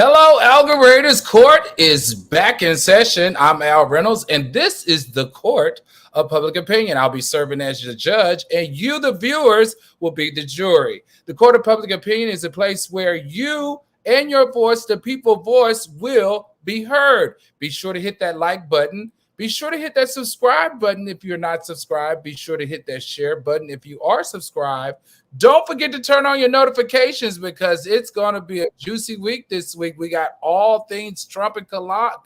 Hello, Algorators. Court is back in session. I'm Al Reynolds, and this is the Court of Public Opinion. I'll be serving as the judge, and you, the viewers, will be the jury. The Court of Public Opinion is a place where you and your voice, the people's voice, will be heard. Be sure to hit that like button. Be sure to hit that subscribe button if you're not subscribed. Be sure to hit that share button if you are subscribed. Don't forget to turn on your notifications because it's going to be a juicy week this week. We got all things Trump and Kamala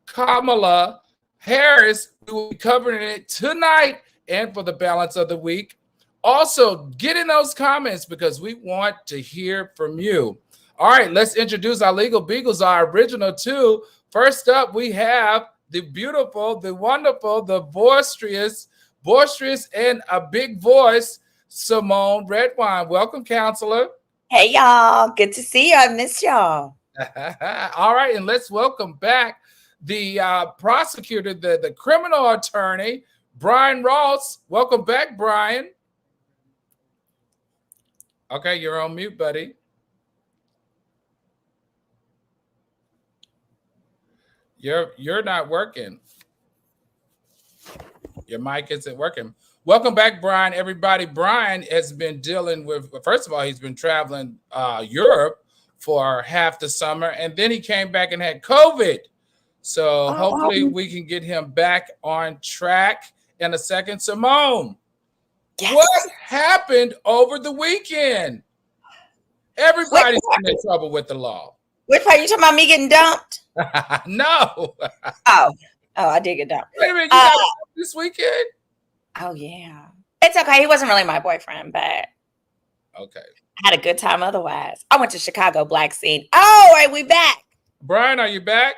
Kamala Harris. We will be covering it tonight and for the balance of the week. Also, get in those comments because we want to hear from you. All right, let's introduce our legal beagles, our original two. First up, we have the beautiful, the wonderful, the boisterous, and a big voice, Symone Redwine. Welcome, counselor. Hey, y'all. Good to see you. I miss y'all. All right, and let's welcome back the prosecutor, the criminal attorney, Brion Ross. Welcome back, Brion. Okay, you're on mute, buddy. You're not working. Your mic isn't working. Welcome back, Brion. Everybody, Brion has been dealing with, first of all, he's been traveling Europe for half the summer, and then he came back and had COVID. So hopefully we can get him back on track in a second. Symone, yes. What happened over the weekend? Everybody's in trouble with the law. Which part? You talking about me getting dumped? No. Oh, I did get dumped. Wait a minute, you got this weekend? Oh, yeah. It's okay. He wasn't really my boyfriend, but okay. I had a good time otherwise. I went to Chicago Black Scene. Oh, all right, we back. Brion, are you back?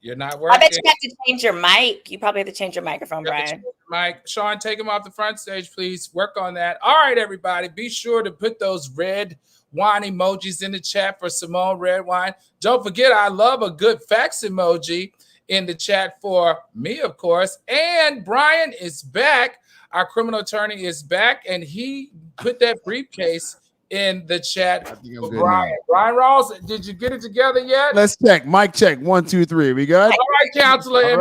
You're not working. I bet you have to change your mic. You probably have to change your microphone, Brion. Mike, Sean, take him off the front stage, please. Work on that. All right, everybody. Be sure to put those red wine emojis in the chat for Symone Redwine. Don't forget, I love a good fax emoji in the chat for me, of course. And Brion is back. Our criminal attorney is back, and he put that briefcase in the chat for Brion. Brion Ross, did you get it together yet? Let's check. Mic check. 1, 2, 3. We good? All right, counselor.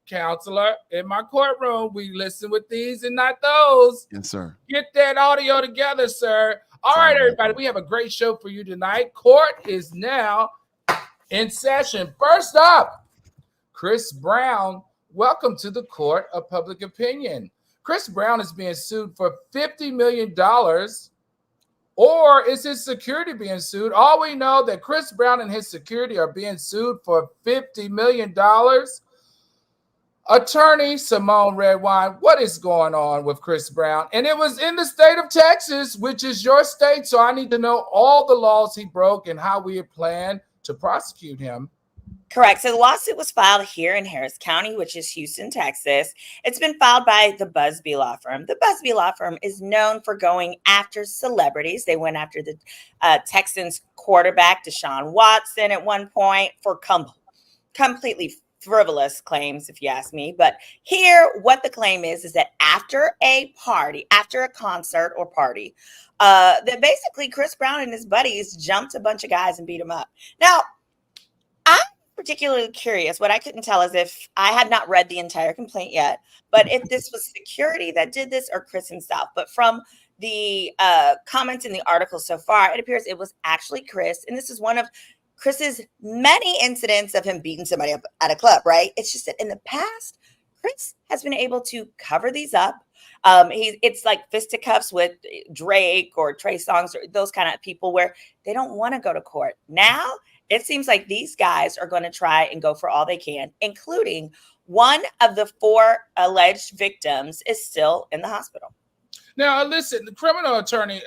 Counselor, in my courtroom, we listen with these and not those. Yes, sir. Get that audio together, sir. All right, everybody, we have a great show for you tonight. Court is now in session. First up, Chris Brown. Welcome to the Court of Public Opinion. Chris Brown is being sued for $50 million, or is his security being sued? All we know that Chris Brown and his security are being sued for $50 million. Attorney Symone Redwine, what is going on with Chris Brown? And it was in the state of Texas, which is your state, so I need to know all the laws he broke and how we plan to prosecute him. Correct. So the lawsuit was filed here in Harris County, which is Houston, Texas. It's been filed by the Busby Law Firm. The Busby Law Firm is known for going after celebrities. They went after the Texans quarterback, Deshaun Watson, at one point for completely frivolous claims, if you ask me. But here, what the claim is that after a party, after a concert or party, that basically Chris Brown and his buddies jumped a bunch of guys and beat them up. Now, I'm particularly curious. What I couldn't tell is if I had not read the entire complaint yet, but if this was security that did this or Chris himself. But from the comments in the article so far, it appears it was actually Chris. And this is one of Chris's many incidents of him beating somebody up at a club, right? It's just that in the past, Chris has been able to cover these up. It's like fisticuffs with Drake or Trey Songz or those kind of people where they don't want to go to court. Now, it seems like these guys are going to try and go for all they can, including one of the 4 alleged victims is still in the hospital. Now, listen, the criminal attorney,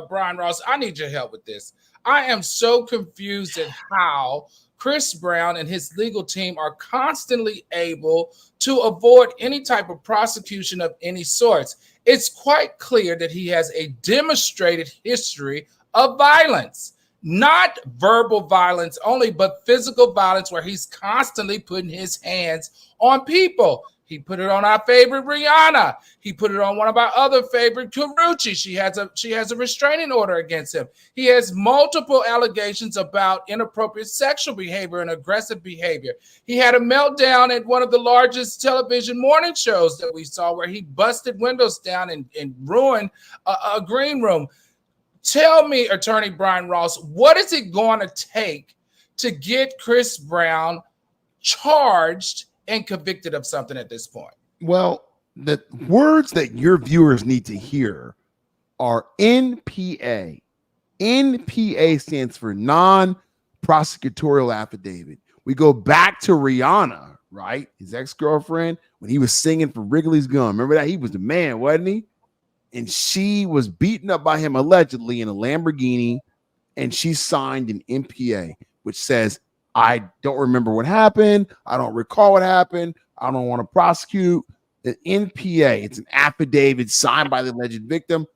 Brion Ross, I need your help with this. I am so confused at how Chris Brown and his legal team are constantly able to avoid any type of prosecution of any sorts. It's quite clear that he has a demonstrated history of violence. Not verbal violence only, but physical violence where he's constantly putting his hands on people. He put it on our favorite Rihanna. He put it on one of our other favorite, Karrueche. She has a restraining order against him. He has multiple allegations about inappropriate sexual behavior and aggressive behavior. He had a meltdown at one of the largest television morning shows that we saw, where he busted windows down and ruined a green room. Tell me, Attorney Brion Ross, what is it going to take to get Chris Brown charged and convicted of something at this point? Well, the words that your viewers need to hear are NPA. NPA stands for non-prosecutorial affidavit. We go back to Rihanna, right? His ex-girlfriend, when he was singing for Wrigley's Gum. Remember that? He was the man, wasn't he? And she was beaten up by him allegedly in a Lamborghini, and she signed an NPA, which says, I don't remember what happened. I don't recall what happened. I don't want to prosecute. The NPA, it's an affidavit signed by the alleged victim,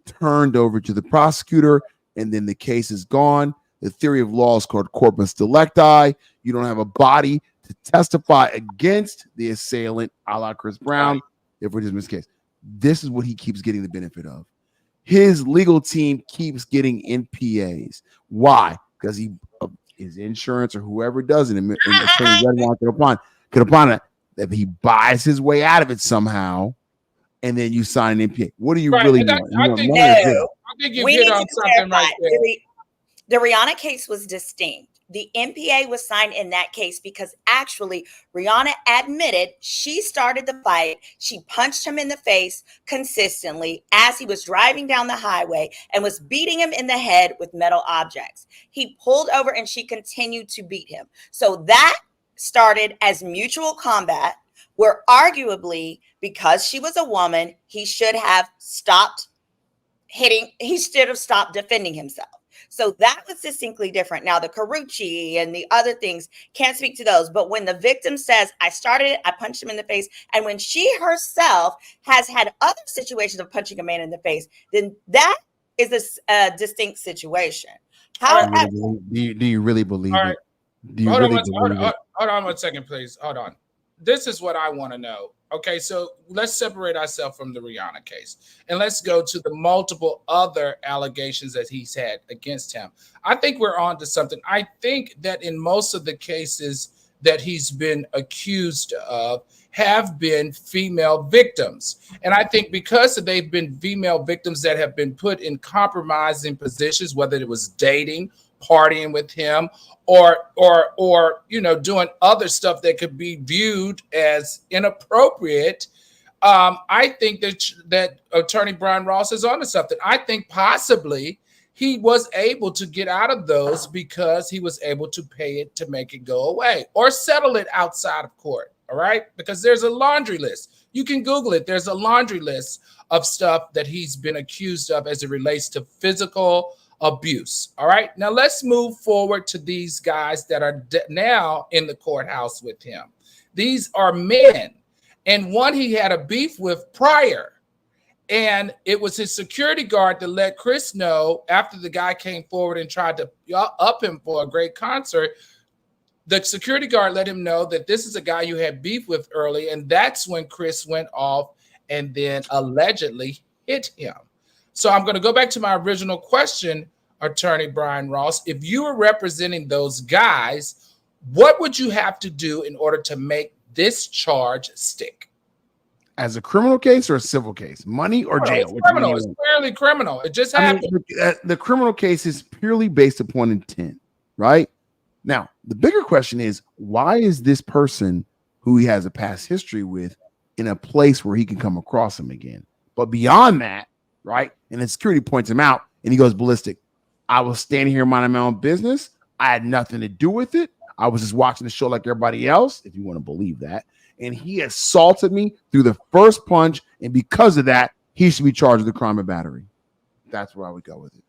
turned over to the prosecutor, and then the case is gone. The theory of law is called corpus delicti. You don't have a body to testify against the assailant, a la Chris Brown, if we're dismissing this case. This is what he keeps getting the benefit of. His legal team keeps getting NPAs. Why? Because his insurance or whoever does it, and Attorney Redwine could apply that he buys his way out of it somehow, and then you sign an NPA. What do you really want? I think you hit on something right there. The Rihanna case was distinct. The NPA was signed in that case because actually Rihanna admitted she started the fight. She punched him in the face consistently as he was driving down the highway and was beating him in the head with metal objects. He pulled over and she continued to beat him. So that started as mutual combat, where arguably, because she was a woman, he should have stopped hitting. He should have stopped defending himself. So that was distinctly different. Now, the Karrueche and the other things, can't speak to those. But when the victim says, I started it, I punched him in the face, and when she herself has had other situations of punching a man in the face, then that is a distinct situation. However, do you really believe it? Hold on 1 second, please. Hold on. This is what I want to know. Okay, so let's separate ourselves from the Rihanna case and let's go to the multiple other allegations that he's had against him. I think we're on to something. I think that in most of the cases that he's been accused of have been female victims. And I think because they've been female victims that have been put in compromising positions, whether it was dating, partying with him, or doing other stuff that could be viewed as inappropriate, I think that Attorney Brion Ross is onto something. I think possibly he was able to get out of those because he was able to pay it to make it go away or settle it outside of court. All right, because there's a laundry list. You can Google it. There's a laundry list of stuff that he's been accused of as it relates to physical abuse. All right. Now let's move forward to these guys that are now in the courthouse with him. These are men, and one he had a beef with prior, and it was his security guard that let Chris know after the guy came forward and tried to up him for a great concert. The security guard let him know that this is a guy you had beef with early, and that's when Chris went off and then allegedly hit him. So I'm going to go back to my original question, Attorney Brion Ross. If you were representing those guys, what would you have to do in order to make this charge stick? As a criminal case or a civil case? Money or jail? It's criminal. It's clearly criminal. It just happened. The criminal case is purely based upon intent, right? Now, the bigger question is, why is this person who he has a past history with in a place where he can come across him again? But beyond that, right? And the security points him out and he goes ballistic. I was standing here minding my own business. I had nothing to do with it. I was just watching the show like everybody else, if you want to believe that. And he assaulted me through the first punch. And because of that, he should be charged with a crime of battery. That's where I would go with it.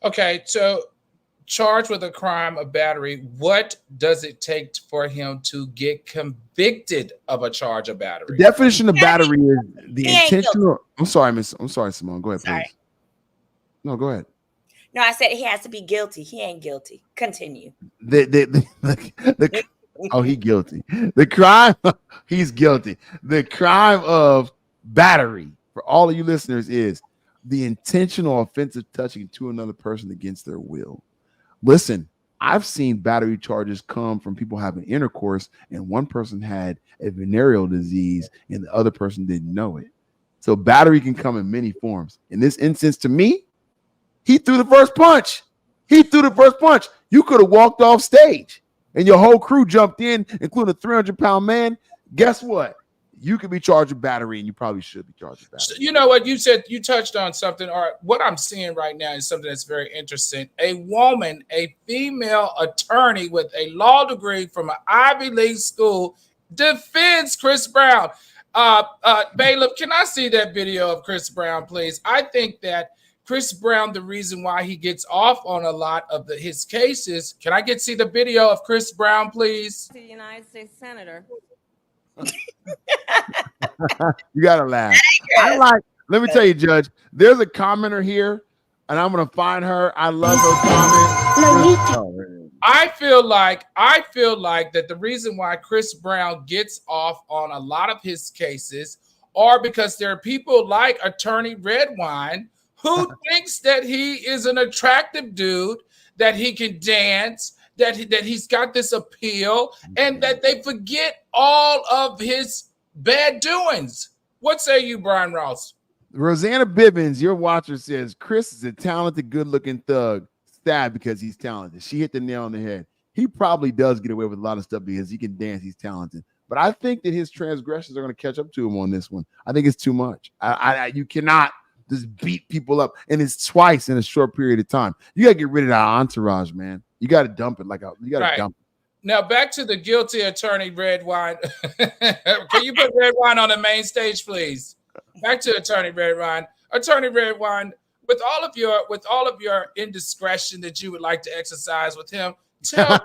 Okay, so charged with a crime of battery, what does it take for him to get convicted of a charge of battery? The definition of battery is the intentional. I'm sorry, Symone. Go ahead, please. No, go ahead. No, I said he has to be guilty. He ain't guilty. Continue. The Oh, he guilty. The crime, he's guilty. The crime of battery, for all of you listeners, is the intentional offensive touching to another person against their will. Listen, I've seen battery charges come from people having intercourse, and one person had a venereal disease and the other person didn't know it. So battery can come in many forms. In this instance, to me, he threw the first punch. He threw the first punch. You could have walked off stage and your whole crew jumped in, including a 300-pound man. Guess what? You could be charged with battery, and you probably should be charged with battery. You know what you said? You touched on something, or what I'm seeing right now is something that's very interesting. A woman, a female attorney with a law degree from an Ivy League school, defends Chris Brown. Bailiff, can I see that video of Chris Brown, please? I think that Chris Brown, the reason why he gets off on a lot of his cases. Can I see the video of Chris Brown, please? The United States Senator. You gotta laugh. Let me tell you, Judge, there's a commenter here, and I'm gonna find her. I love her comment. I feel like that the reason why Chris Brown gets off on a lot of his cases are because there are people like Attorney Redwine who thinks that he is an attractive dude, that he can dance, that he's got this appeal, and that they forget all of his bad doings. What say you, Brian Ross? Rosanna Bibbins, your watcher, says Chris is a talented, good-looking thug. Sad because he's talented. She hit the nail on the head. He probably does get away with a lot of stuff because he can dance. He's talented. But I think that his transgressions are going to catch up to him on this one. I think it's too much. You cannot just beat people up, and it's twice in a short period of time. You got to get rid of that entourage, man. You got to dump it dump it. Now back to the guilty Attorney Redwine. Can you put Redwine on the main stage, please? Back to Attorney Redwine. Attorney Redwine, with all of your indiscretion that you would like to exercise with him, tell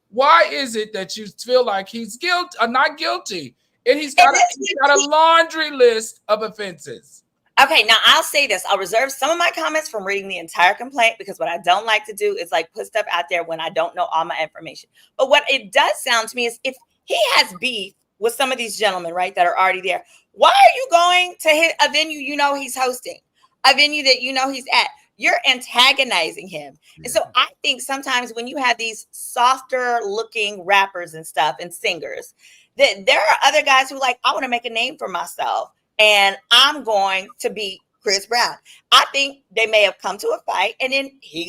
why is it that you feel like he's not guilty, and he's got a laundry list of offenses? Okay, now I'll say this. I'll reserve some of my comments from reading the entire complaint, because what I don't like to do is put stuff out there when I don't know all my information. But what it does sound to me is, if he has beef with some of these gentlemen, right, that are already there, why are you going to a venue he's hosting, a venue that he's at? You're antagonizing him. And so I think sometimes when you have these softer looking rappers and stuff and singers, that there are other guys who I want to make a name for myself, and I'm going to beat Chris Brown. I think they may have come to a fight, and then he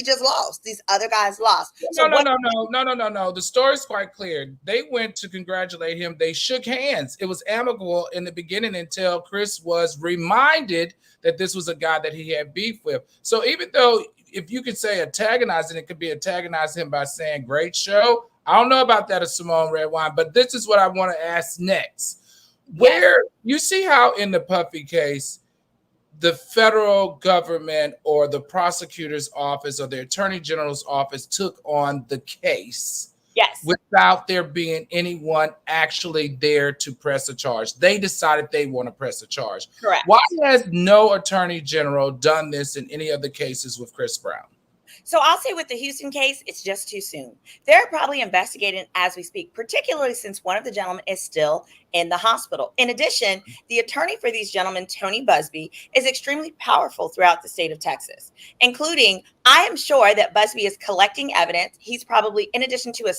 just lost. These other guys lost. No. The story's quite clear. They went to congratulate him. They shook hands. It was amicable in the beginning until Chris was reminded that this was a guy that he had beef with. So even though, if you could say antagonizing, it could be antagonizing him by saying great show. I don't know about that of Symone Redwine, but this is what I want to ask next. Where you see how in the Puffy case, the federal government or the prosecutor's office or the attorney general's office took on the case without there being anyone actually there to press a charge. They decided they want to press a charge. Correct. Why has no attorney general done this in any of the cases with Chris Brown? So I'll say with the Houston case, it's just too soon. They're probably investigating as we speak, particularly since one of the gentlemen is still in the hospital. In addition, the attorney for these gentlemen, Tony Busby, is extremely powerful throughout the state of Texas, including, I am sure that Busby is collecting evidence. He's probably, in addition to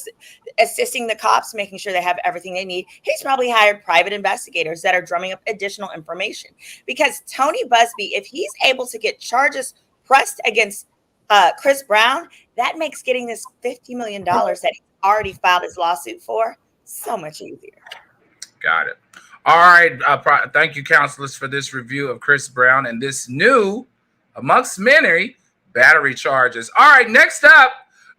assisting the cops, making sure they have everything they need, he's probably hired private investigators that are drumming up additional information. Because Tony Busby, if he's able to get charges pressed against Chris Brown, that makes getting this $50 million that he already filed his lawsuit for so much easier. Got it. All right. Thank you, counselors, for this review of Chris Brown and this new, amongst many, battery charges. All right. Next up,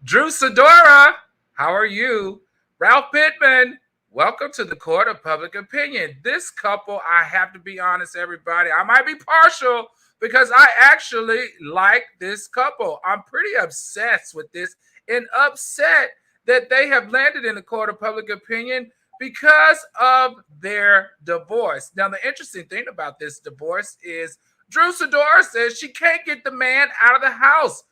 Drew Sidora. How are you? Ralph Pittman. Welcome to the Court of Public Opinion. This couple, I have to be honest, everybody, I might be partial, because I actually like this couple. I'm pretty obsessed with this and upset that they have landed in the Court of Public Opinion because of their divorce. Now, the interesting thing about this divorce is Drew Sidora says she can't get the man out of the house.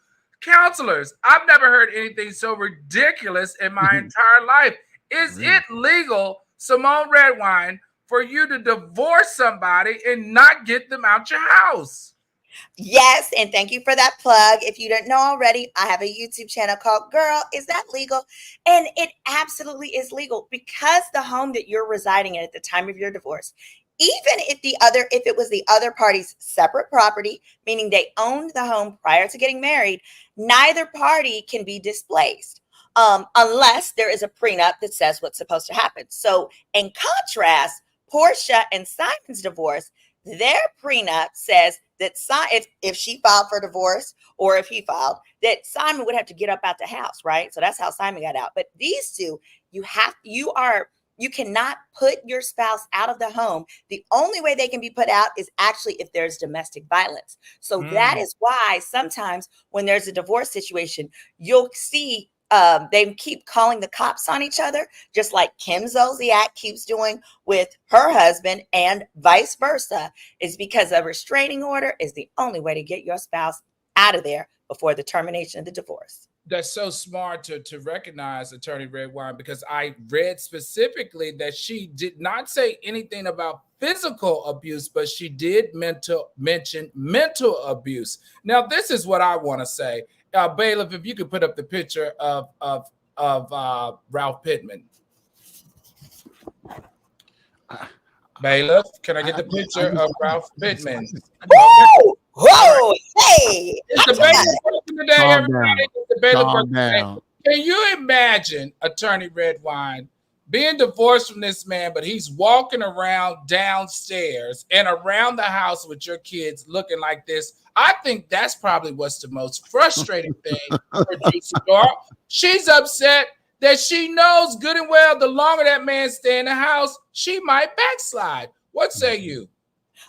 Counselors, I've never heard anything so ridiculous in my entire life. Is it legal, Symone Redwine, for you to divorce somebody and not get them out your house? Yes, and thank you for that plug. If you didn't know already, I have a YouTube channel called Girl, Is That Legal? And it absolutely is legal because the home that you're residing in at the time of your divorce, even if it was the other party's separate property, meaning they owned the home prior to getting married, neither party can be displaced. Unless there is a prenup that says what's supposed to happen. So in contrast, Portia and Simon's divorce, their prenup says that if she filed for divorce or if he filed, that Simon would have to get up out the house, right? So that's how Simon got out. But these two, you cannot put your spouse out of the home. The only way they can be put out is actually if there's domestic violence. So that is why sometimes when there's a divorce situation, you'll see they keep calling the cops on each other, just like Kim Zolciak keeps doing with her husband, and vice versa, is because a restraining order is the only way to get your spouse out of there before the termination of the divorce. That's so smart to recognize, Attorney Redwine, because I read specifically that she did not say anything about physical abuse, but she did mention mental abuse. Now, this is what I want to say. Bailiff, if you could put up the picture of Ralph Pittman. Bailiff, can I get the picture of Ralph Pittman? Whoa! Whoa! Hey! It's the bailiff person today, Calm everybody. down. It's the bailiff Calm person today. down. Can you imagine, Attorney Redwine, being divorced from this man, but he's walking around downstairs and around the house with your kids looking like this? I think that's probably what's the most frustrating thing for Drew Sidora. She's upset that she knows good and well the longer that man stay in the house, she might backslide. What say you?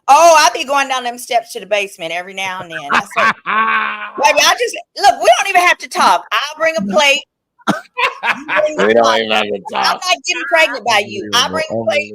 Oh, I be going down them steps to the basement every now and then. I say, baby, look, we don't even have to talk. I'll bring a plate. We don't even have to talk. I'm not getting pregnant by you. I bring a plate.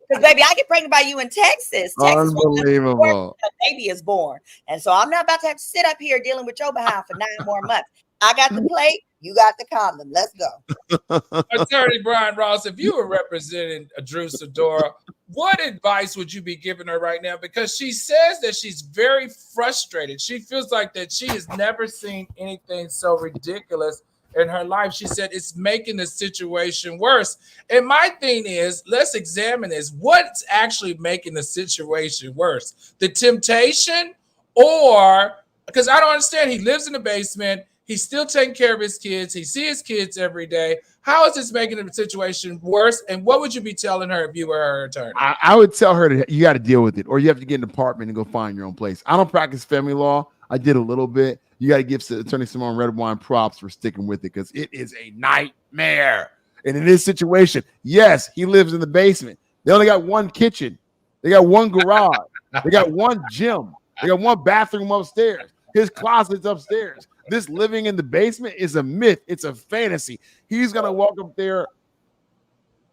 Because, baby, I get pregnant by you in Texas. Unbelievable. A baby is born. And so I'm not about to have to sit up here dealing with your behalf for 9 more months. I got the plate. You got the condom. Let's go. Attorney Brion Ross, if you were representing Drew Sidora, what advice would you be giving her right now? Because she says that she's very frustrated. She feels like that she has never seen anything so ridiculous in her life. She said it's making the situation worse. And my thing is, let's examine this. What's actually making the situation worse? The temptation, or because I don't understand. He lives in the basement. He's still taking care of his kids. He sees his kids every day. How is this making the situation worse? And what would you be telling her if you were her attorney? I would tell her that you got to deal with it, or you have to get an apartment and go find your own place. I don't practice family law. I did a little bit. You got to give Attorney Symone Redwine props for sticking with it, because it is a nightmare. And in this situation, yes, he lives in the basement. They only got one kitchen. They got one garage. They got one gym. They got one bathroom upstairs. His closet's upstairs. This living in the basement is a myth. It's a fantasy. He's gonna walk up there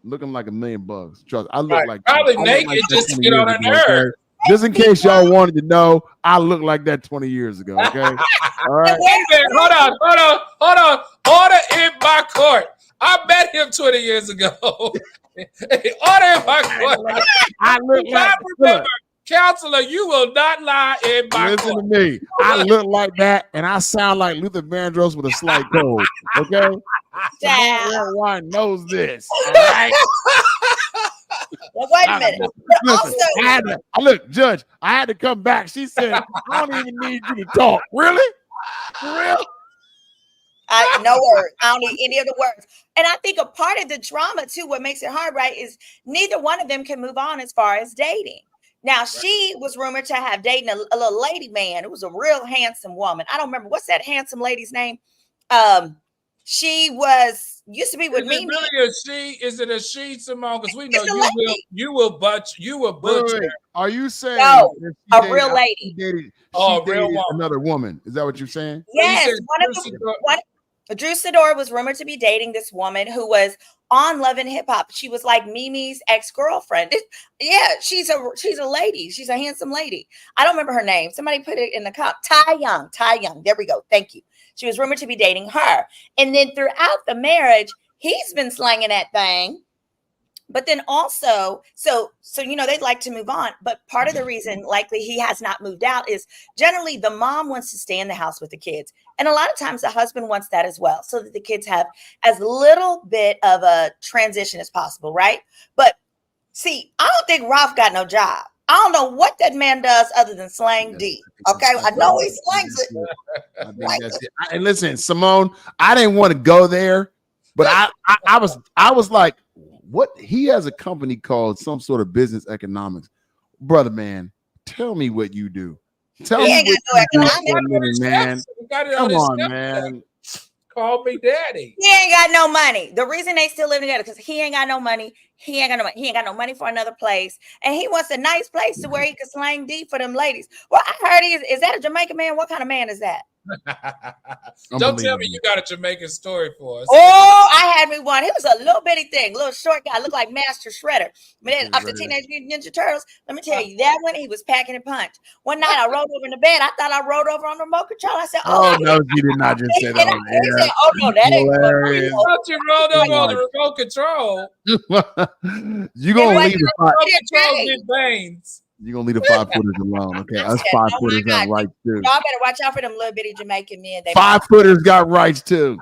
looking like $1,000,000. Trust, I look like probably naked just to get on her nerves. Okay? Just in case y'all wanted to know, I look like that 20 years ago. Okay. All right. Hold on. Order in my court. I met him 20 years ago. Order in my court. I look like. Remember, counselor, you will not lie in my Listen court. to me. I look like that, and I sound like Luther Vandross with a slight cold. Okay. Symone Redwine knows this. All right. Well, wait a minute. Listen, look, Judge, I had to come back. She said, I don't even need you to talk. Really? For real? No words. I don't need any of the words. And I think a part of the drama, too, what makes it hard, right, is neither one of them can move on as far as dating. Now, she was rumored to have dated a little lady man. It was a real handsome woman. I don't remember. What's that handsome lady's name? She used to be with me. Really is it a she, Symone? Because we know you will butcher. Wait. Are you saying a real lady? She real dated woman. another woman. Is that what you're saying? Yes. Drew Sidora was rumored to be dating this woman who was on Love and Hip Hop. She was like Mimi's ex-girlfriend. Yeah, she's a lady. She's a handsome lady. I don't remember her name. Somebody put it in the comment. Ty Young. There we go. Thank you. She was rumored to be dating her. And then throughout the marriage, he's been slanging that thing. But then also, so they'd like to move on. But part of the reason likely he has not moved out is generally the mom wants to stay in the house with the kids. And a lot of times the husband wants that as well, so that the kids have as little bit of a transition as possible, right? But see, I don't think Ralph got no job. I don't know what that man does other than slang D. Okay, I know he slangs it. I think that's it. And listen, Symone, I didn't want to go there, but I was like, what? He has a company called some sort of business economics. Brother, man, tell me what you do. Tell me what you do for a living, man. Come on, man. Call me daddy. He ain't got no money. The reason they still live together because he ain't got no money. He ain't got no money for another place, and he wants a nice place to where he can slang D for them ladies. Well, I heard is that a Jamaican man? What kind of man is that? Don't tell me you got a Jamaican story for us. Oh, I had me one. He was a little bitty thing, little short guy, looked like Master Shredder. But then after Teenage Mutant Ninja Turtles, let me tell you, that one he was packing a punch. One night I rolled over in the bed. I thought I rolled over on the remote control. I said, "Oh no, you did not just say that." He said, "Oh no, that ain't hilarious." I thought you rolled over on the remote control. You gonna leave the veins. You're gonna leave the 5-footers alone, okay? Us 5-footers got rights too. Y'all better watch out for them little bitty Jamaican men. 5-footers got rights too.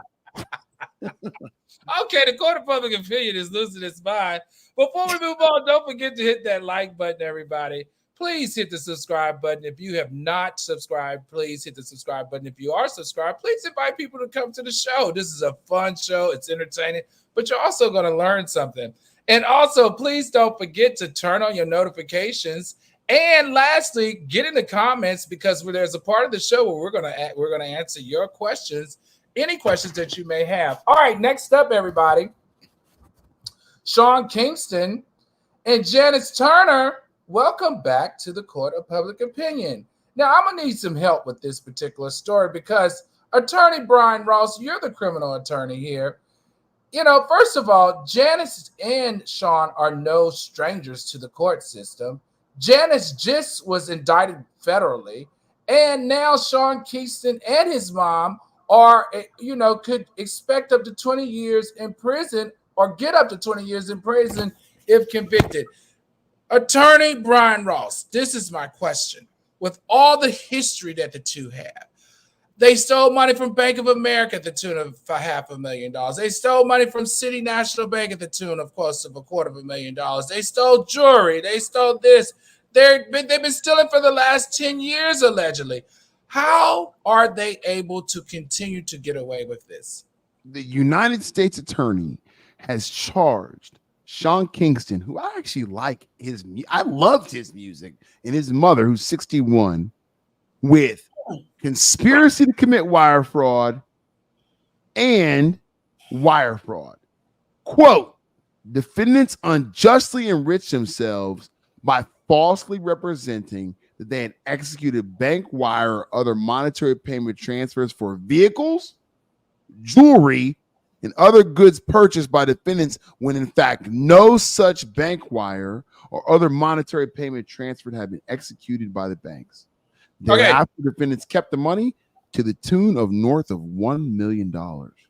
Okay, the court of public opinion is losing its mind. Before we move on, don't forget to hit that like button, everybody. Please hit the subscribe button. If you have not subscribed, please hit the subscribe button. If you are subscribed, please invite people to come to the show. This is a fun show. It's entertaining, but you're also going to learn something. And also, please don't forget to turn on your notifications. And lastly, get in the comments because there's a part of the show where we're gonna answer your questions, any questions that you may have. All right, next up, everybody, Sean Kingston and Janice Turner. Welcome back to the Court of Public Opinion. Now, I'm gonna need some help with this particular story because Attorney Brion Ross, you're the criminal attorney here. You know, first of all, Janice and Sean are no strangers to the court system. Janice just was indicted federally, and now Sean Kingston and his mom are, could expect up to 20 years in prison or get up to 20 years in prison if convicted. Attorney Brion Ross, this is my question. With all the history that the two have, they stole money from Bank of America at the tune of $500,000. They stole money from City National Bank at the tune, of course, of $250,000. They stole jewelry. They stole this. They've been stealing for the last 10 years, allegedly. How are they able to continue to get away with this? The United States Attorney has charged Sean Kingston, who I actually like I loved his music, and his mother, who's 61, with conspiracy to commit wire fraud and wire fraud. Quote, defendants unjustly enriched themselves by falsely representing that they had executed bank wire or other monetary payment transfers for vehicles, jewelry, and other goods purchased by defendants when in fact no such bank wire or other monetary payment transfer had been executed by the banks. Thereafter, defendants kept the money to the tune of north of $1 million.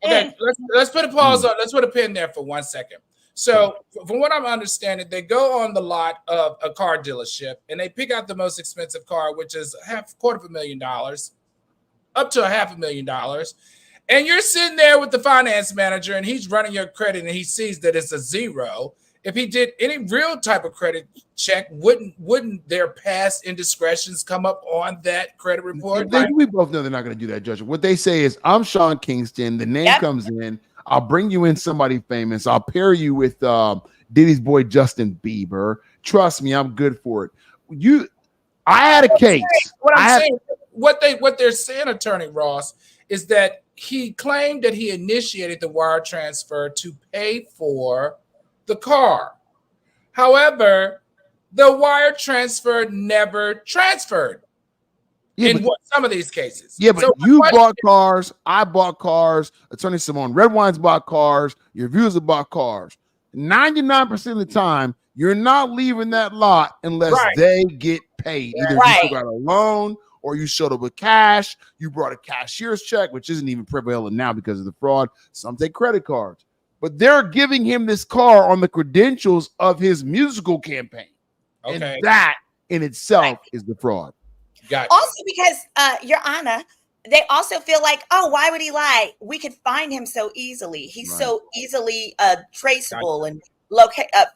Okay, let's put a pause on. Let's put a pin there for 1 second. So, from what I'm understanding, they go on the lot of a car dealership and they pick out the most expensive car, which is $250,000, up to $500,000. And you're sitting there with the finance manager and he's running your credit and he sees that it's a zero. If he did any real type of credit check, wouldn't their past indiscretions come up on that credit report? We both know they're not going to do that, Judge. What they say is, I'm Sean Kingston. The name comes in. I'll bring you in somebody famous. I'll pair you with Diddy's boy Justin Bieber. Trust me, I'm good for it. I had a case. What they're saying, Attorney Ross, is that he claimed that he initiated the wire transfer to pay for the car. However, the wire transfer never transferred some of these cases. Yeah, but bought cars. I bought cars. Attorney Symone Redwine's bought cars. Your viewers have bought cars. 99% of the time, you're not leaving that lot unless they get paid. Either you got a loan or you showed up with cash. You brought a cashier's check, which isn't even prevalent now because of the fraud. Some take credit cards. but they're giving him this car on the credentials of his musical campaign. Okay. And that in itself is the fraud. Gotcha. Also, because Your Honor, they also feel like, oh, why would he lie? We could find him so easily. He's so easily traceable and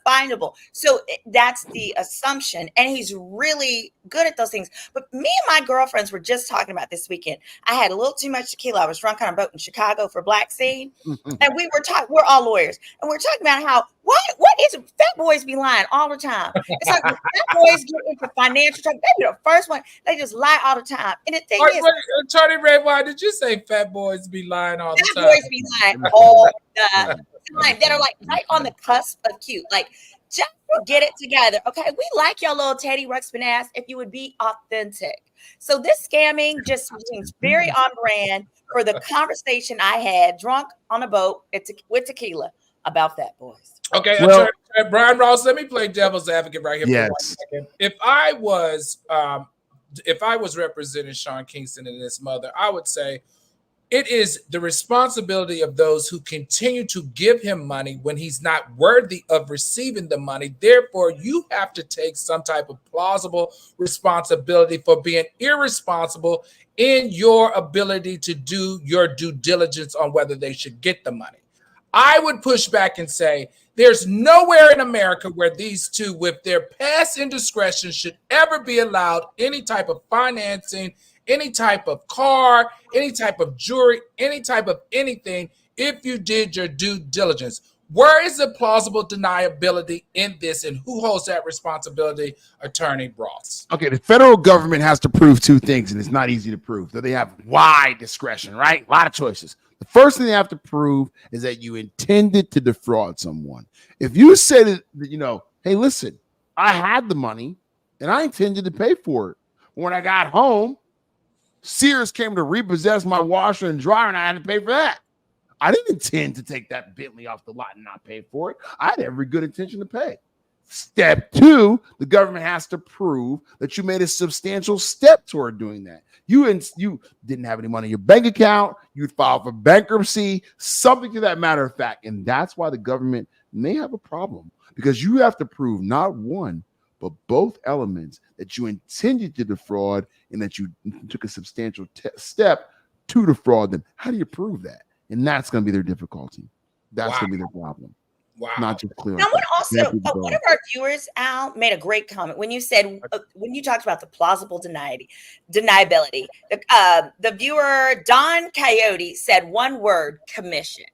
findable. So that's the assumption, and he's really good at those things. But me and my girlfriends were just talking about this weekend. I had a little too much tequila. I was drunk on a boat in Chicago for Black Seed, and we were talking. We're all lawyers, and we're talking about how what is it? Fat boys be lying all the time. It's like when fat boys get into financial trouble, they be the first one. They just lie all the time. And the thing is, Attorney Redwine, did you say fat boys be lying all the time? Fat boys be lying all the time. That are like right on the cusp of cute. Like, just get it together. Okay, we like your little Teddy Ruxpin ass if you would be authentic. So this scamming just seems very on brand for the conversation I had drunk on a boat with tequila about fat boys. Okay, well, Attorney Brion Ross, let me play devil's advocate right here for 1 second. If I was representing Sean Kingston and his mother, I would say it is the responsibility of those who continue to give him money when he's not worthy of receiving the money. Therefore, you have to take some type of plausible responsibility for being irresponsible in your ability to do your due diligence on whether they should get the money. I would push back and say there's nowhere in America where these two, with their past indiscretion, should ever be allowed any type of financing, any type of car, any type of jewelry, any type of anything, if you did your due diligence. Where is the plausible deniability in this, and who holds that responsibility, Attorney Ross? Okay, the federal government has to prove two things, and it's not easy to prove. That they have wide discretion, right? A lot of choices. The first thing they have to prove is that you intended to defraud someone. If you say that, hey, listen, I had the money, and I intended to pay for it. When I got home, Sears came to repossess my washer and dryer, and I had to pay for that. I didn't intend to take that Bentley off the lot and not pay for it. I had every good intention to pay. Step two, the government has to prove that you made a substantial step toward doing that. You didn't have any money in your bank account. You'd filed for bankruptcy, something to that matter of fact. And that's why the government may have a problem, because you have to prove not one, but both elements, that you intended to defraud and that you took a substantial step to defraud them. How do you prove that? And that's going to be their difficulty. That's going to be their problem. Wow. Not just clear. Now, one of our viewers, Al, made a great comment when you said, when you talked about the plausible deniability. The viewer, Don Coyote, said one word: commission.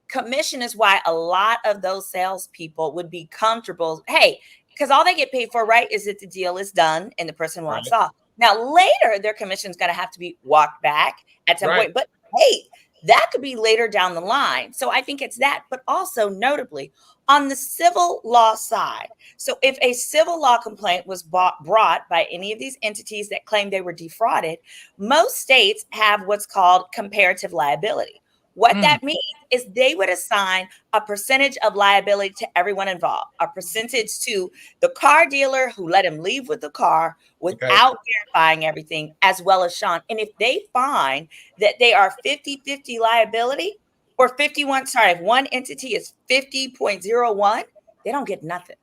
Commission is why a lot of those salespeople would be comfortable. Hey, because all they get paid for, right, is that the deal is done and the person walks off. Now, later, their commission is going to have to be walked back at some point. But hey, that could be later down the line. So I think it's that, but also notably on the civil law side. So if a civil law complaint was brought by any of these entities that claim they were defrauded, most states have what's called comparative liability. What that means is they would assign a percentage of liability to everyone involved, a percentage to the car dealer who let him leave with the car without verifying everything, as well as Sean. And if they find that they are 50-50 liability, or if one entity is 50.01, they don't get nothing.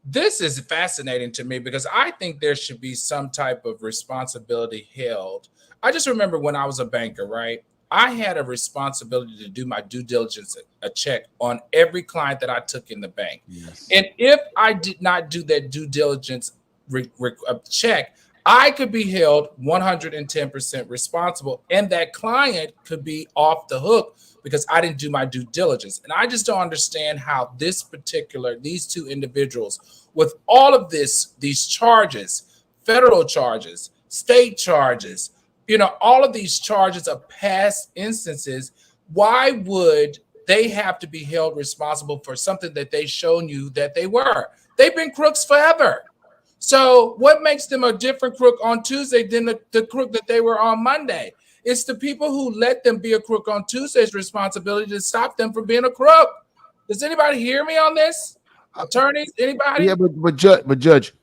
This is fascinating to me because I think there should be some type of responsibility held. I just remember when I was a banker, right? I had a responsibility to do my due diligence, a check on every client that I took in the bank. Yes. And if I did not do that due diligence check, I could be held 110% responsible, and that client could be off the hook because I didn't do my due diligence. And I just don't understand how these two individuals, with all of these charges, federal charges, state charges, all of these charges of past instances, why would they have to be held responsible for something that they've shown you that they were? They've been crooks forever. So what makes them a different crook on Tuesday than the crook that they were on Monday? It's the people who let them be a crook on Tuesday's responsibility to stop them from being a crook. Does anybody hear me on this? Attorneys, anybody? Yeah, but Judge,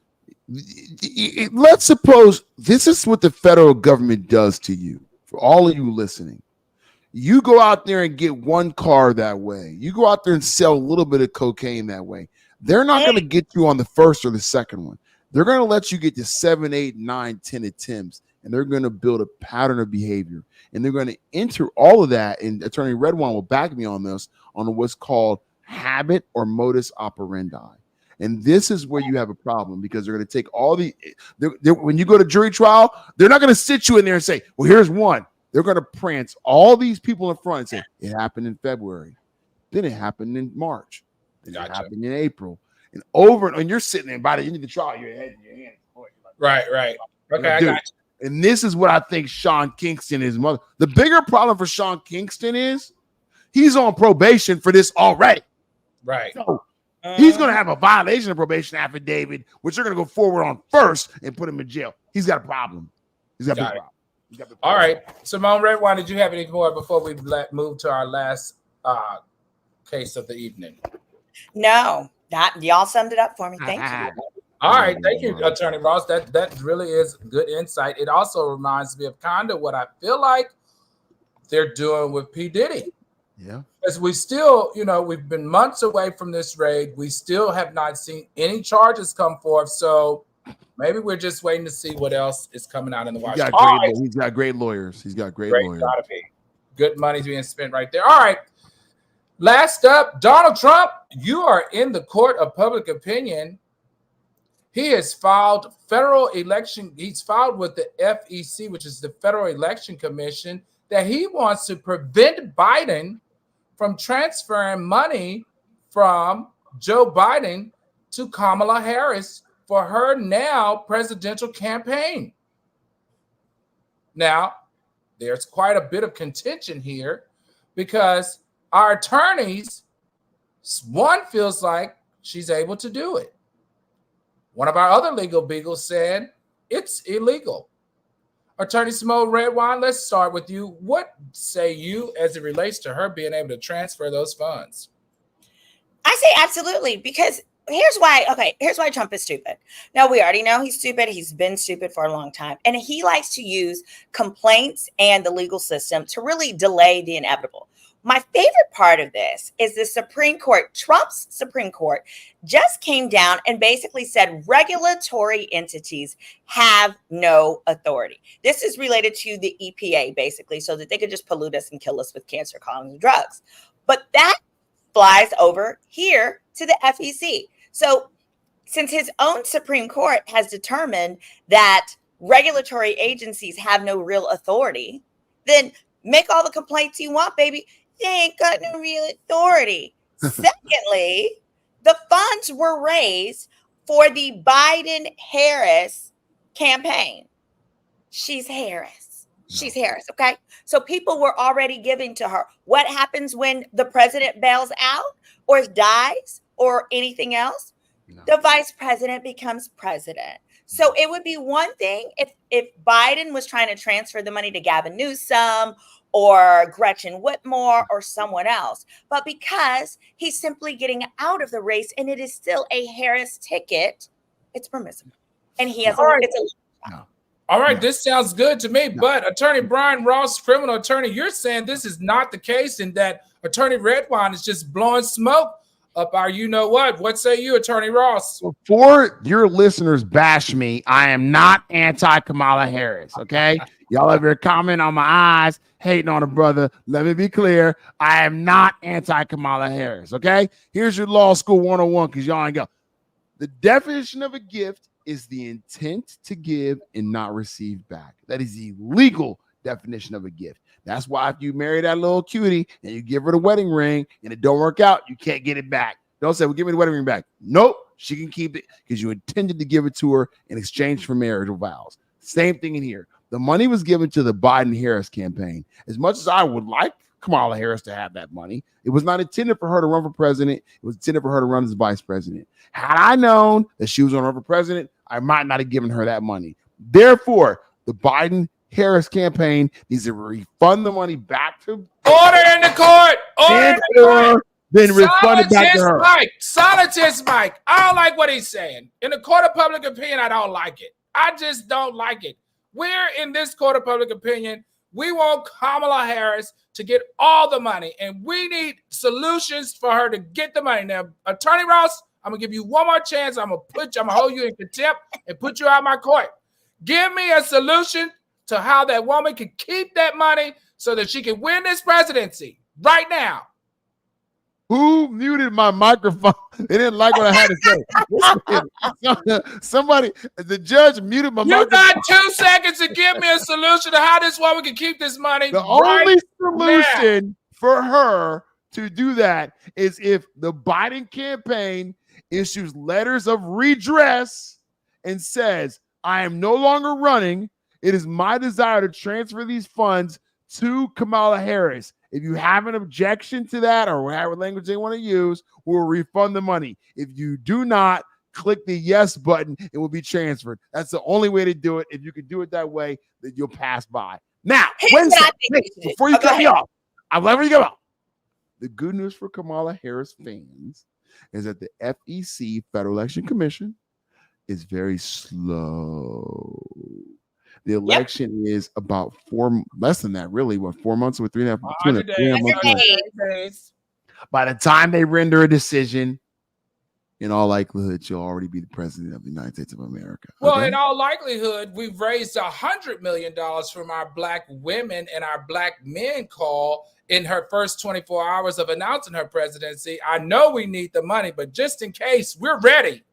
let's suppose this is what the federal government does to you. For all of you listening, You go out there and get one car that way. You go out there and sell a little bit of cocaine that way. They're not going to get you on the first or the second one. They're going to let you get to 7, 8, 9, 10 attempts, and they're going to build a pattern of behavior. And they're going to enter all of that, and Attorney Redwine will back me on this, on what's called habit or modus operandi. And this is where you have a problem, because they're going to take all when you go to jury trial, they're not going to sit you in there and say, well, here's one. They're going to prance all these people in front and say, it happened in February. Then it happened in March. Then it happened in April. And and you're sitting there by the end of the trial, your head in your hand. Right. Okay, I got you. And this is what I think Sean Kingston is. The bigger problem for Sean Kingston is he's on probation for this already. Right. So he's going to have a violation of probation affidavit, which they're going to go forward on first and put him in jail. He's got a problem. He's got a big problem. All right, Symone Redwine, did you have any more before we move to our last case of the evening? No, y'all summed it up for me. Thank you. All right, thank you, Attorney Ross. That really is good insight. It also reminds me of kind of what I feel like they're doing with P. Diddy. Yeah, as we still, we've been months away from this raid. We still have not seen any charges come forth. So maybe we're just waiting to see what else is coming out in the watch. He's got great lawyers. He's got great lawyers. Gotta be. Good money's being spent right there. All right. Last up, Donald Trump, you are in the court of public opinion. He has filed he's filed with the FEC, which is the Federal Election Commission, that he wants to prevent Biden from transferring money from Joe Biden to Kamala Harris for her now presidential campaign. Now, there's quite a bit of contention here because our attorneys, one feels like she's able to do it. One of our other legal beagles said it's illegal. Attorney Symone Redwine, let's start with you. What say you as it relates to her being able to transfer those funds? I say absolutely, because here's why Trump is stupid. Now, we already know he's stupid. He's been stupid for a long time. And he likes to use complaints and the legal system to really delay the inevitable. My favorite part of this is the Supreme Court, Trump's Supreme Court, just came down and basically said regulatory entities have no authority. This is related to the EPA, basically, so that they could just pollute us and kill us with cancer-causing drugs. But that flies over here to the FEC. So since his own Supreme Court has determined that regulatory agencies have no real authority, then make all the complaints you want, baby. They ain't got no real authority. Secondly, the funds were raised for the Biden-Harris campaign. She's Harris. She's Harris, okay? So people were already giving to her. What happens when the president bails out or dies or anything else? No. The vice president becomes president. So it would be one thing if Biden was trying to transfer the money to Gavin Newsom or Gretchen Whitmore or someone else. But because he's simply getting out of the race and it is still a Harris ticket, it's permissible. And he has All right, this sounds good to me. But Attorney Brion Ross, criminal attorney, you're saying this is not the case and that Attorney Redwine is just blowing smoke up our you-know-what. What say you, Attorney Ross? Before your listeners bash me, I am not anti-Kamala Harris, okay? Y'all have your comment on my eyes, hating on a brother. Let me be clear. I am not anti-Kamala Harris, okay? Here's your law school 101 because y'all ain't go. The definition of a gift is the intent to give and not receive back. That is the legal definition of a gift. That's why if you marry that little cutie and you give her the wedding ring and it don't work out, you can't get it back. Don't say, well, give me the wedding ring back. Nope, she can keep it because you intended to give it to her in exchange for marital vows. Same thing in here. The money was given to the Biden-Harris campaign. As much as I would like Kamala Harris to have that money, it was not intended for her to run for president. It was intended for her to run as vice president. Had I known that she was going to run for president, I might not have given her that money. Therefore, the Biden-Harris campaign needs to refund the money back to order in the court. Order in the court. Then refund it back to her. Silence his mic. I don't like what he's saying. In the court of public opinion, I don't like it. I just don't like it. We're in this court of public opinion. We want Kamala Harris to get all the money, and we need solutions for her to get the money. Now, Attorney Ross, I'm gonna give you one more chance. I'm gonna hold you in contempt and put you out of my court. Give me a solution to how that woman can keep that money so that she can win this presidency right now. Who muted my microphone? They didn't like what I had to say. Somebody, the judge muted my microphone. You got 2 seconds to give me a solution to how this woman can keep this money. The only solution for her to do that is if the Biden campaign issues letters of redress and says, I am no longer running. It is my desire to transfer these funds to Kamala Harris. If you have an objection to that or whatever language they want to use, we'll refund the money. If you do not, click the yes button. It will be transferred. That's the only way to do it. If you can do it that way, then you'll pass by. Now, Wednesday, before you cut me off, I'll let you go out. The good news for Kamala Harris fans is that the FEC, Federal Election Commission, is very slow. The election is about less than that, really. 4 months or 3.5 days. By the time they render a decision, in all likelihood, she'll already be the president of the United States of America. Well, in all likelihood, we've raised $100 million from our Black women and our Black men call in her first 24 hours of announcing her presidency. I know we need the money, but just in case, we're ready.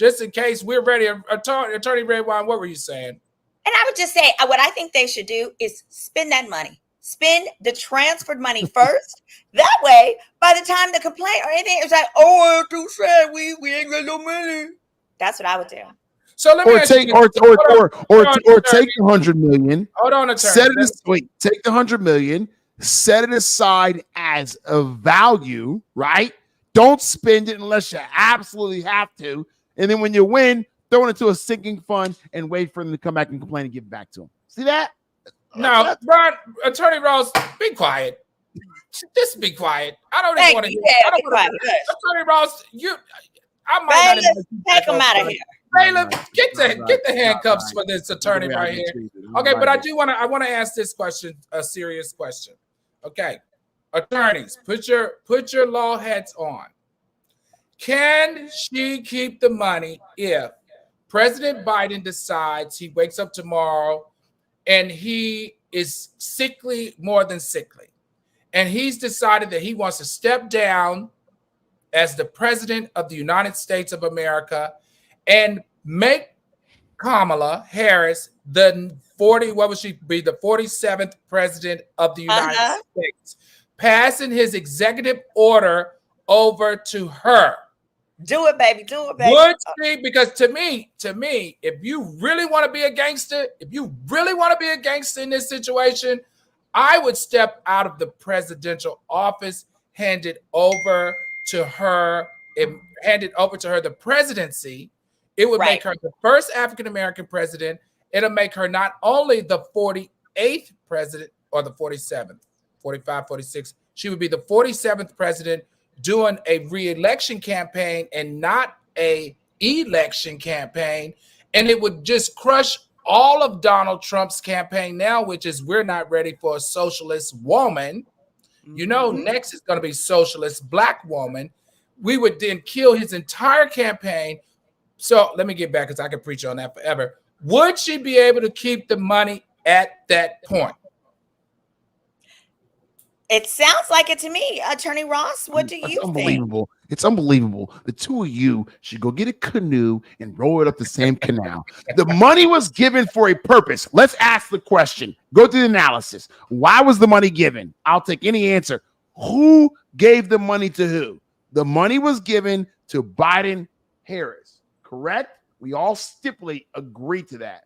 Attorney Redwine, what were you saying? And I would just say what I think they should do is spend that money. Spend the transferred money first. That way, by the time the complaint or anything, it's like, oh, too sad, we ain't got no money. That's what I would do. So let me take the 100 million. Hold on, attorney. Take the 100 million, set it aside as a value, right? Don't spend it unless you absolutely have to. And then when you win, throw it into a sinking fund and wait for them to come back and complain and give it back to them. See that? No, Ron, Attorney Ross, be quiet. Just be quiet. I don't even want to hear. I don't want to. Attorney Ross, I might not even take him out of here. Bailiff, get the handcuffs for this attorney right here. Okay, but I want to ask this question, a serious question. Okay, attorneys, put your law hats on. Can she keep the money if President Biden decides he wakes up tomorrow and he is sickly, more than sickly, and he's decided that he wants to step down as the president of the United States of America and make Kamala Harris the 47th president of the United States, passing his executive order over to her? Do it, baby. Do it, baby. Would she? Because to me, if you really want to be a gangster, in this situation, I would step out of the presidential office, hand it over to her the presidency. It would make her the first African-American president. It'll make her not only the 48th president or the 47th, 45, 46. She would be the 47th president doing a re-election campaign and not a election campaign. And it would just crush all of Donald Trump's campaign now, which is we're not ready for a socialist woman. You know, next is going to be socialist Black woman. We would then kill his entire campaign. So let me get back because I could preach on that forever. Would she be able to keep the money at that point? It sounds like it to me. Attorney Ross, what do you think? It's unbelievable. The two of you should go get a canoe and roll it up the same canal. The money was given for a purpose. Let's ask the question. Go through the analysis. Why was the money given? I'll take any answer. Who gave the money to who? The money was given to Biden Harris, correct? We all agree to that.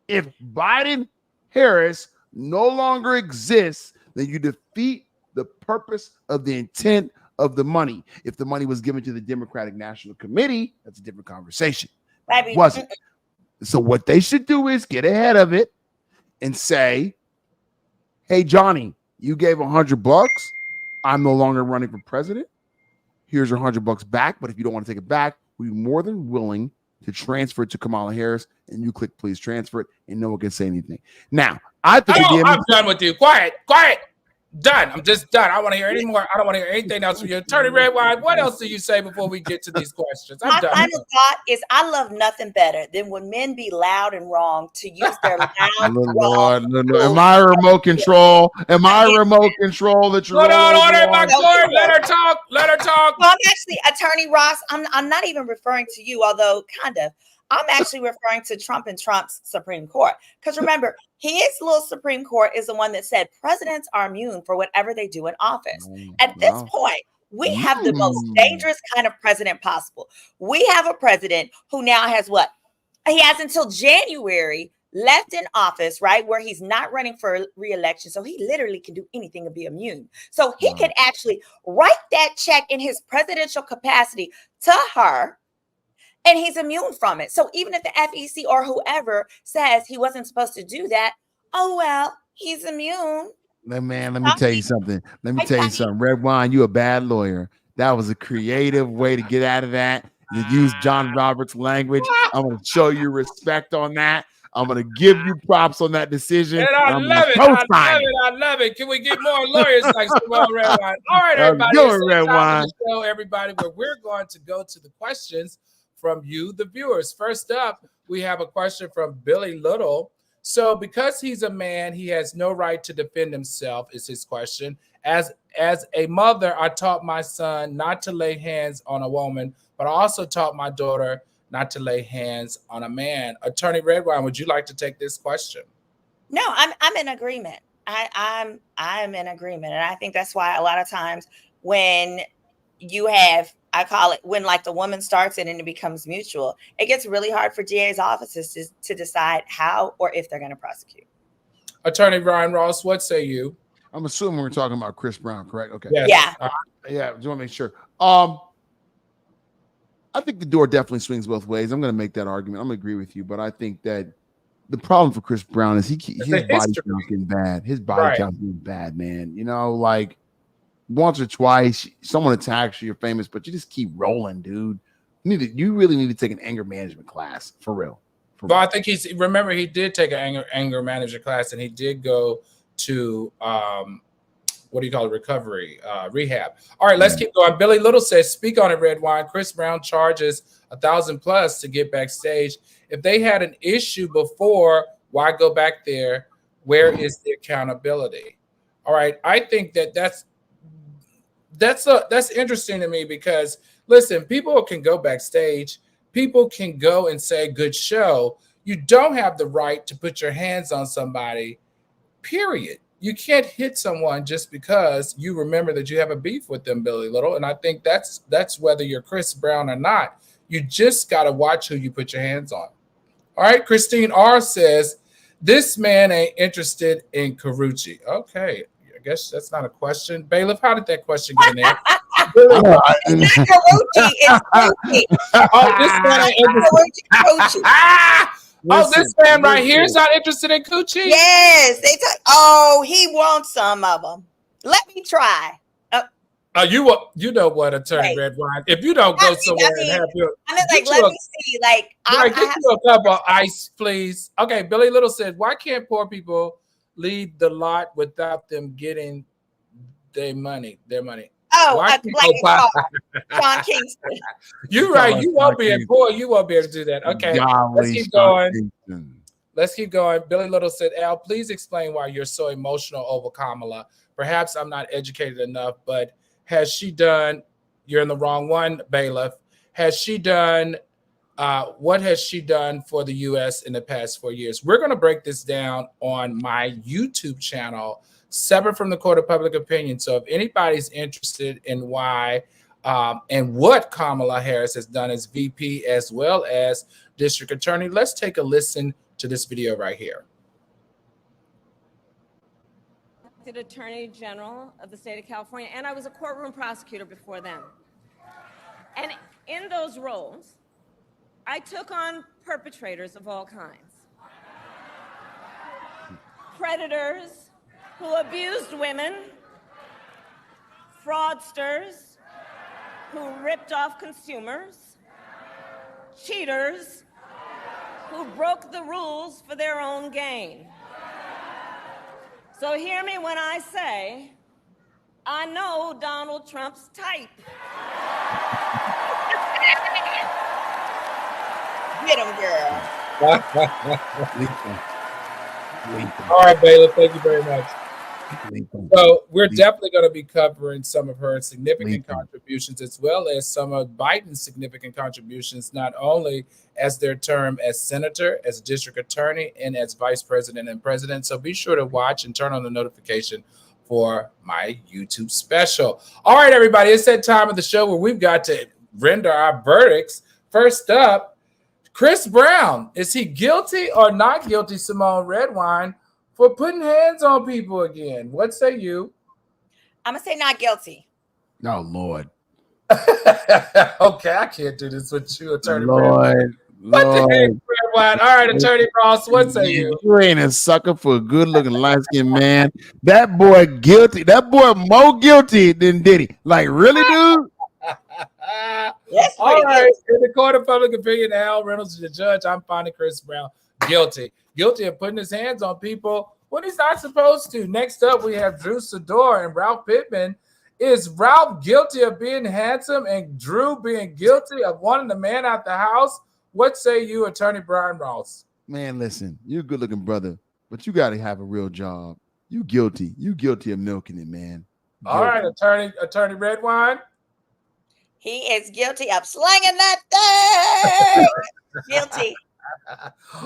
If Biden Harris no longer exists, then you defeat the purpose of the intent of the money. If the money was given to the Democratic National Committee, that's a different conversation. It wasn't. So what they should do is get ahead of it and say, hey, Johnny, you gave $100. I'm no longer running for president. Here's your $100 back. But if you don't want to take it back, we're more than willing to transfer it to Kamala Harris, and you click please transfer it, and no one can say anything. Now, I think I'm done with you. Quiet. Done. I'm just done. I want to hear any more. I don't want to hear anything else from you. Attorney Redwine, what else do you say before we get to these questions? My final thought is I love nothing better than when men be loud and wrong to use their loud, Lord, no. Am I a remote control? Am I a remote control that you're order my court? Let her talk. Well, I'm actually, Attorney Ross, I'm not even referring to you, although kind of. I'm actually referring to Trump and Trump's Supreme Court. Because remember, his little Supreme Court is the one that said presidents are immune for whatever they do in office. At this point, we have the most dangerous kind of president possible. We have a president who now has what? He has until January left in office, right? Where he's not running for re-election. So he literally can do anything and be immune. So he can actually write that check in his presidential capacity to her, and he's immune from it. So even if the FEC or whoever says he wasn't supposed to do that, oh, well, he's immune. Man, let me tell you something. Redwine, you a bad lawyer. That was a creative way to get out of that. You use John Roberts language. I'm going to show you respect on that. I'm going to give you props on that decision. And I love it. Can we get more lawyers like Symone Redwine? All right, everybody. Redwine. Show everybody where we're going to go to the questions from you, the viewers. First up, we have a question from Billy Little. So because he's a man, he has no right to defend himself, is his question. As a mother, I taught my son not to lay hands on a woman, but I also taught my daughter not to lay hands on a man. Attorney Redwine, would you like to take this question? No, I'm in agreement. I'm in agreement. And I think that's why a lot of times when you have, I call it when like the woman starts it and it becomes mutual, it gets really hard for DA's offices to decide how or if they're going to prosecute. Attorney Brion Ross, what say you? I'm assuming we're talking about Chris Brown, correct? Okay. Yes. Yeah. Just want to make sure. I think the door definitely swings both ways. I'm going to make that argument. I'm going to agree with you, but I think that the problem for Chris Brown is his body count's getting bad. His body count's getting bad, man. You know, like once or twice, someone attacks you, you're famous, but you just keep rolling, dude. You really need to take an anger management class for real. Well, I think he did take an anger management class, and he did go to recovery, rehab. All right, let's keep going. Billy Little says, speak on it, Redwine. Chris Brown charges $1,000+ to get backstage. If they had an issue before, why go back there? Where is the accountability? All right, I think that's interesting to me because listen, people can go backstage, people can go and say good show. You don't have the right to put your hands on somebody, period. You can't hit someone just because you remember that you have a beef with them, Billy Little. And I think that's whether you're Chris Brown or not. You just got to watch who you put your hands on. All right, Christine R says, this man ain't interested in Karuchi. Okay, I guess that's not a question. Bailiff, how did that question get in there? It's not Karuchi, it's Karuchi. Oh, this man ain't interested. Oh, this man right here is not interested in coochie? Yes. He wants some of them. Let me try. You know what, Attorney Redwine? If you don't go somewhere and have your... let me see. Get you a cup of ice, please. Okay, Billy Little said, why can't poor people leave the lot without them getting their money? Oh, Sean Kingston. You're right. You won't be poor. You won't be able to do that. Okay, let's keep going. Let's keep going. Billy Little said, Al, please explain why you're so emotional over Kamala. Perhaps I'm not educated enough, but has she done, you're in the wrong one, Bailiff. Has she done, what has she done for the U.S. in the past 4 years? We're going to break this down on my YouTube channel, separate from the Court of Public Opinion. So if anybody's interested in why and what Kamala Harris has done as VP as well as District Attorney, let's take a listen to this video right here. Attorney General of the state of California, and I was a courtroom prosecutor before then. And in those roles, I took on perpetrators of all kinds. Predators who abused women, fraudsters who ripped off consumers, cheaters who broke the rules for their own gain. So hear me when I say, I know Donald Trump's type. Get him, girl. All right, Baylor, thank you very much. So we're definitely going to be covering some of her significant contributions as well as some of Biden's significant contributions, not only as their term as senator, as district attorney, and as vice president and president. So be sure to watch and turn on the notification for my YouTube special. All right, everybody, it's that time of the show where we've got to render our verdicts. First up, Chris Brown. Is he guilty or not guilty, Symone Redwine, for putting hands on people again? What say you? I'm going to say not guilty. Oh, Lord. Okay, I can't do this with you, Attorney Brown. What the heck, Redwine? All right, Attorney Ross, what say you? You ain't a sucker for a good-looking, light-skinned man. That boy guilty. That boy more guilty than Diddy. Like, really, dude? Yes. All right. In the court of public opinion, Al Reynolds is the judge. I'm finding Chris Brown guilty. Guilty of putting his hands on people when he's not supposed to. Next up, we have Drew Sidora and Ralph Pittman. Is Ralph guilty of being handsome and Drew being guilty of wanting the man out the house? What say you, Attorney Brion Ross? Man, listen, you're a good-looking brother, but you got to have a real job. You guilty. You guilty of milking it, man. Guilty. All right, Attorney Redwine. He is guilty of slanging that thing. Guilty.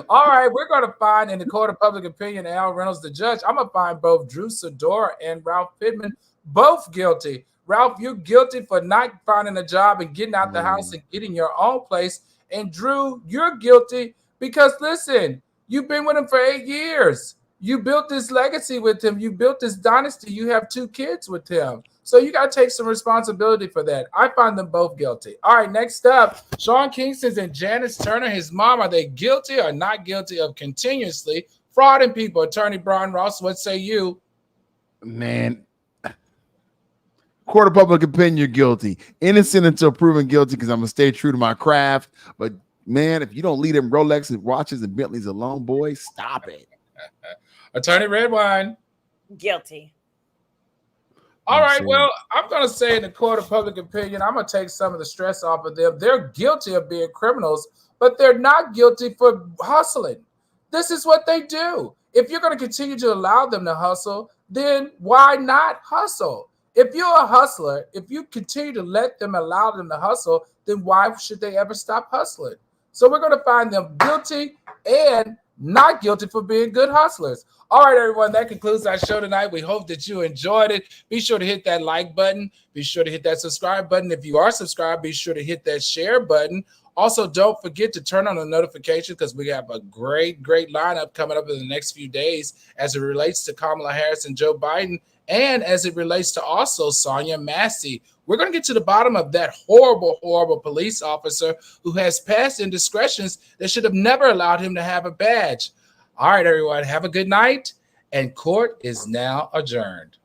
All right, we're going to find in the court of public opinion, Al Reynolds, the judge. I'm going to find both Drew Sidora and Ralph Pittman both guilty. Ralph, you're guilty for not finding a job and getting out the house and getting your own place. And Drew, you're guilty because, listen, you've been with him for 8 years. You built this legacy with him. You built this dynasty. You have 2 kids with him. So you got to take some responsibility for that. I find them both guilty. All right, next up, Sean Kingston and Janice Turner, his mom, are they guilty or not guilty of continuously frauding people? Attorney Brion Ross, what say you? Man, court of public opinion, you're guilty. Innocent until proven guilty because I'm going to stay true to my craft. But, man, if you don't leave them Rolex and watches and Bentleys alone, boy, stop it. Attorney Redwine. Guilty. All right, well, I'm going to say in the court of public opinion, I'm going to take some of the stress off of them. They're guilty of being criminals, but they're not guilty for hustling. This is what they do. If you're going to continue to allow them to hustle, then why not hustle? If you're a hustler, if you continue to let them allow them to hustle, then why should they ever stop hustling? So we're going to find them guilty and not guilty for being good hustlers. All right, everyone, that concludes our show tonight. We hope that you enjoyed it. Be sure to hit that like button. Be sure to hit that subscribe button. If you are subscribed, be sure to hit that share button. Also, don't forget to turn on the notification because we have a great lineup coming up in the next few days as it relates to Kamala Harris and Joe Biden and as it relates to also Sonia Massey. We're going to get to the bottom of that horrible police officer who has past indiscretions that should have never allowed him to have a badge. All right, everyone, have a good night, and court is now adjourned.